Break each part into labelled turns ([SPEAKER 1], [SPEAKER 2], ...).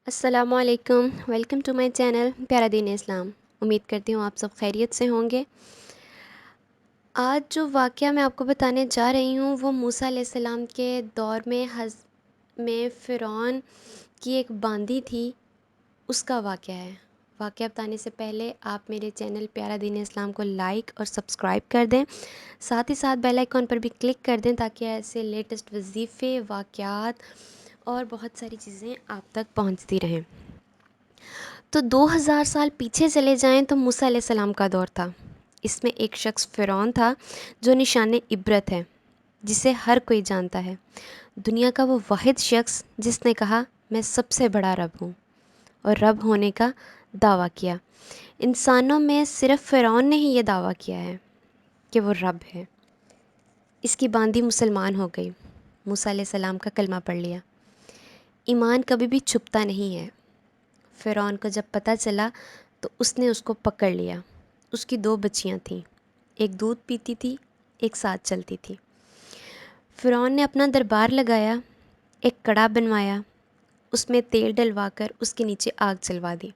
[SPEAKER 1] السلام علیکم، welcome to my channel پیارا دین اسلام۔ امید کرتی ہوں آپ سب خیریت سے ہوں گے۔ آج جو واقعہ میں آپ کو بتانے جا رہی ہوں وہ موسیٰ علیہ السلام کے دور میں فرعون کی ایک باندی تھی، اس کا واقعہ ہے۔ واقعہ بتانے سے پہلے آپ میرے چینل پیارا دین اسلام کو لائک اور سبسکرائب کر دیں، ساتھ ہی ساتھ بیل آئیکن پر بھی کلک کر دیں تاکہ ایسے لیٹسٹ وظیفے، واقعات اور بہت ساری چیزیں آپ تک پہنچتی رہیں۔ تو 2000 سال پیچھے چلے جائیں تو موسیٰ علیہ السلام کا دور تھا۔ اس میں ایک شخص فرعون تھا جو نشان عبرت ہے، جسے ہر کوئی جانتا ہے، دنیا کا وہ واحد شخص جس نے کہا میں سب سے بڑا رب ہوں اور رب ہونے کا دعویٰ کیا۔ انسانوں میں صرف فرعون نے ہی یہ دعویٰ کیا ہے کہ وہ رب ہے۔ اس کی باندی مسلمان ہو گئی، موسیٰ علیہ السلام کا کلمہ پڑھ لیا۔ ایمان کبھی بھی چھپتا نہیں ہے۔ فرعون کو جب پتہ چلا تو اس نے اس کو پکڑ لیا۔ اس کی 2 بچیاں تھیں، ایک دودھ پیتی تھی، ایک ساتھ چلتی تھی۔ فرعون نے اپنا دربار لگایا، ایک کڑا بنوایا، اس میں تیل ڈلوا کر اس کے نیچے آگ جلوا دی۔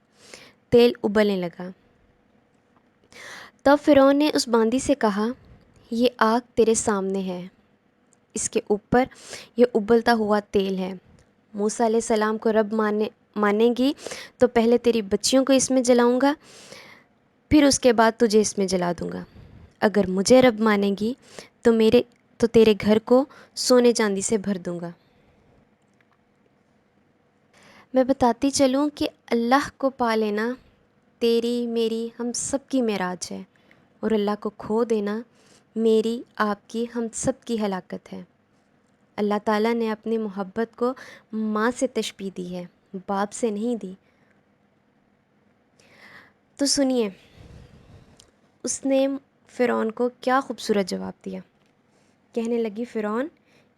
[SPEAKER 1] تیل ابلنے لگا۔ تب فرعون نے اس باندی سے کہا یہ آگ تیرے سامنے ہے، اس کے اوپر یہ ابلتا ہوا تیل ہے۔ موسیٰ علیہ السلام کو رب مانے گی تو پہلے تیری بچیوں کو اس میں جلاؤں گا، پھر اس کے بعد تجھے اس میں جلا دوں گا۔ اگر مجھے رب مانے گی تو تیرے گھر کو سونے چاندی سے بھر دوں گا۔ میں بتاتی چلوں کہ اللہ کو پا لینا تیری میری ہم سب کی معراج ہے، اور اللہ کو کھو دینا میری آپ کی ہم سب کی ہلاکت ہے۔ اللہ تعالیٰ نے اپنی محبت کو ماں سے تشبیہ دی ہے، باپ سے نہیں دی۔ تو سنیے اس نے فرعون کو کیا خوبصورت جواب دیا۔ کہنے لگی فرعون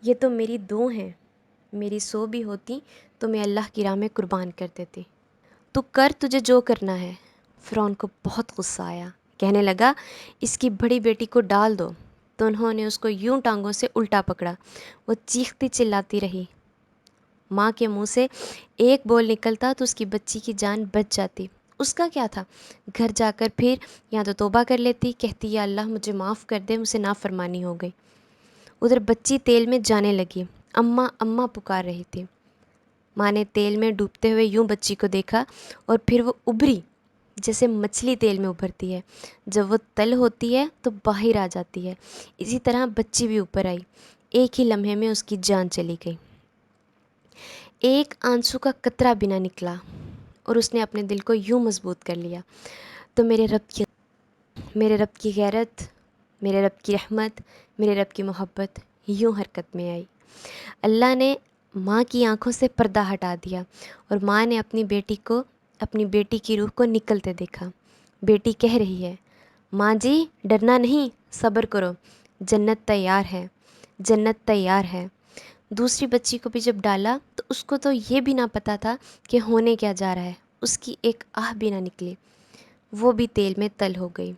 [SPEAKER 1] یہ تو میری 2 ہیں، میری 100 بھی ہوتی تو میں اللہ کی راہ میں قربان کر دیتی۔ تو کر تجھے جو کرنا ہے۔ فرعون کو بہت غصہ آیا، کہنے لگا اس کی بڑی بیٹی کو ڈال دو۔ تو انہوں نے اس کو یوں ٹانگوں سے الٹا پکڑا، وہ چیختی چلاتی رہی۔ ماں کے منہ سے ایک بول نکلتا تو اس کی بچی کی جان بچ جاتی۔ اس کا کیا تھا، گھر جا کر پھر یا تو توبہ کر لیتی، کہتی یا اللہ مجھے معاف کر دے، مجھ سے نافرمانی ہو گئی۔ ادھر بچی تیل میں جانے لگی، اماں اماں پکار رہی تھی۔ ماں نے تیل میں ڈوبتے ہوئے یوں بچی کو دیکھا اور پھر وہ ابھری جیسے مچھلی تیل میں ابھرتی ہے، جب وہ تل ہوتی ہے تو باہر آ جاتی ہے، اسی طرح بچی بھی اوپر آئی۔ ایک ہی لمحے میں اس کی جان چلی گئی، ایک آنسو کا قطرہ بھی نہ نکلا، اور اس نے اپنے دل کو یوں مضبوط کر لیا۔ تو میرے رب کی غیرت، میرے رب کی رحمت، میرے رب کی محبت یوں حرکت میں آئی۔ اللہ نے ماں کی آنکھوں سے پردہ ہٹا دیا اور ماں نے اپنی بیٹی کی روح کو نکلتے دیکھا۔ بیٹی کہہ رہی ہے ماں جی ڈرنا نہیں، صبر کرو، جنت تیار ہے، جنت تیار ہے۔ دوسری بچی کو بھی جب ڈالا تو اس کو تو یہ بھی نہ پتہ تھا کہ ہونے کیا جا رہا ہے، اس کی ایک آہ بھی نہ نکلی، وہ بھی تیل میں تل ہو گئی۔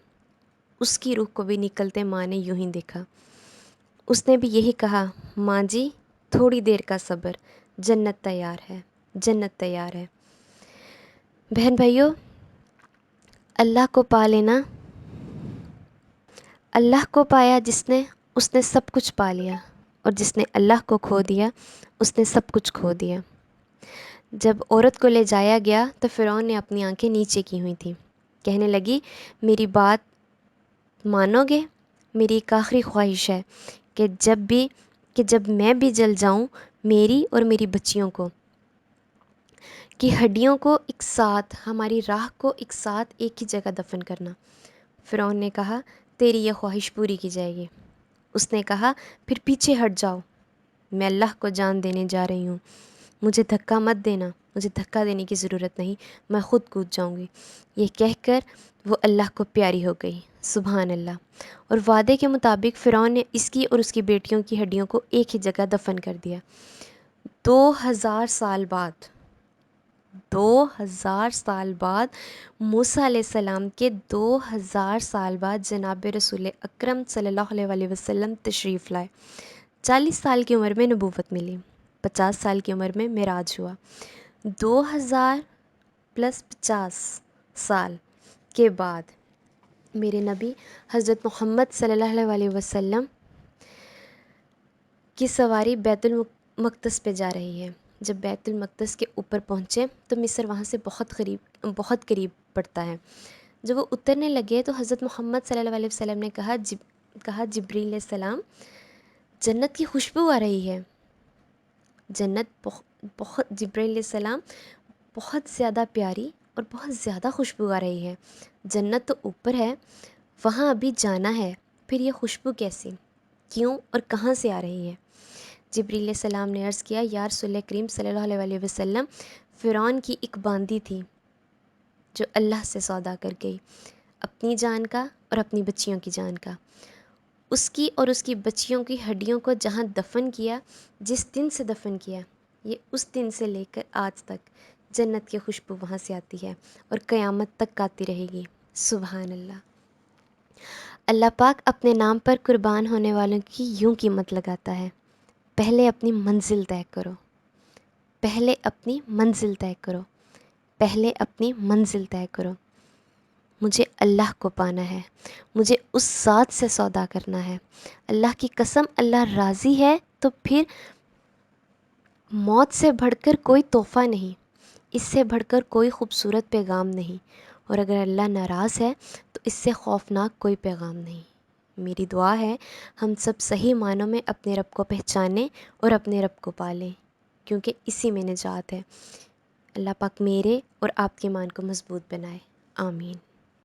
[SPEAKER 1] اس کی روح کو بھی نکلتے ماں نے یوں ہی دیکھا۔ اس نے بھی یہی کہا ماں جی تھوڑی دیر کا صبر، جنت تیار ہے، جنت تیار ہے۔ بہن بھائیو، اللہ کو پا لینا، اللہ کو پایا اس نے سب کچھ پا لیا، اور جس نے اللہ کو کھو دیا اس نے سب کچھ کھو دیا۔ جب عورت کو لے جایا گیا تو فرعون نے اپنی آنکھیں نیچے کی ہوئی تھیں، کہنے لگی میری بات مانو گے؟ میری ایک آخری خواہش ہے کہ جب میں بھی جل جاؤں، میری اور میری بچیوں کو کی ہڈیوں کو ایک ساتھ، ہماری راہ کو ایک ساتھ ایک ہی جگہ دفن کرنا۔ فرعون نے کہا تیری یہ خواہش پوری کی جائے گی۔ اس نے کہا پھر پیچھے ہٹ جاؤ، میں اللہ کو جان دینے جا رہی ہوں، مجھے دھکا مت دینا، مجھے دھکا دینے کی ضرورت نہیں، میں خود کود جاؤں گی۔ یہ کہہ کر وہ اللہ کو پیاری ہو گئی، سبحان اللہ۔ اور وعدے کے مطابق فرعون نے اس کی اور اس کی بیٹیوں کی ہڈیوں کو ایک ہی جگہ دفن کر دیا۔ 2000 سال بعد 2000 سال بعد موسیٰ علیہ السلام کے 2000 سال بعد جناب رسول اکرم صلی اللہ علیہ وسلم تشریف لائے۔ 40 سال کی عمر میں نبوت ملی، 50 سال کی عمر میں معراج ہوا۔ 2050 کے بعد میرے نبی حضرت محمد صلی اللہ علیہ وسلم کی سواری بیت المقدس پہ جا رہی ہے۔ جب بیت المقدس کے اوپر پہنچے تو مصر وہاں سے بہت قریب پڑتا ہے۔ جب وہ اترنے لگے تو حضرت محمد صلی اللہ علیہ وسلم نے کہا جبریل علیہ السلام، جنت کی خوشبو آ رہی ہے۔ جنت جبریل علیہ السلام بہت زیادہ پیاری اور بہت زیادہ خوشبو آ رہی ہے۔ جنت تو اوپر ہے، وہاں ابھی جانا ہے، پھر یہ خوشبو کیسی، کیوں اور کہاں سے آ رہی ہے؟ جبریل علیہ السلام نے عرض کیا، یا رسول اللہ کریم صلی اللہ علیہ وسلم، فرعون کی ایک باندی تھی جو اللہ سے سودا کر گئی، اپنی جان کا اور اپنی بچیوں کی جان کا۔ اس کی اور اس کی بچیوں کی ہڈیوں کو جہاں دفن کیا، جس دن سے دفن کیا، یہ اس دن سے لے کر آج تک جنت کی خوشبو وہاں سے آتی ہے اور قیامت تک آتی رہے گی۔ سبحان اللہ۔ اللہ پاک اپنے نام پر قربان ہونے والوں کی یوں قیمت لگاتا ہے، پہلے اپنی منزل طے کرو، پہلے اپنی منزل طے کرو، پہلے اپنی منزل طے کرو۔ مجھے اللہ کو پانا ہے، مجھے اس ذات سے سودا کرنا ہے۔ اللہ کی قسم، اللہ راضی ہے تو پھر موت سے بڑھ کر کوئی تحفہ نہیں، اس سے بڑھ کر کوئی خوبصورت پیغام نہیں، اور اگر اللہ ناراض ہے تو اس سے خوفناک کوئی پیغام نہیں۔ میری دعا ہے ہم سب صحیح معنوں میں اپنے رب کو پہچانیں اور اپنے رب کو پالیں، کیونکہ اسی میں نجات ہے۔ اللہ پاک میرے اور آپ کے ایمان کو مضبوط بنائے، آمین۔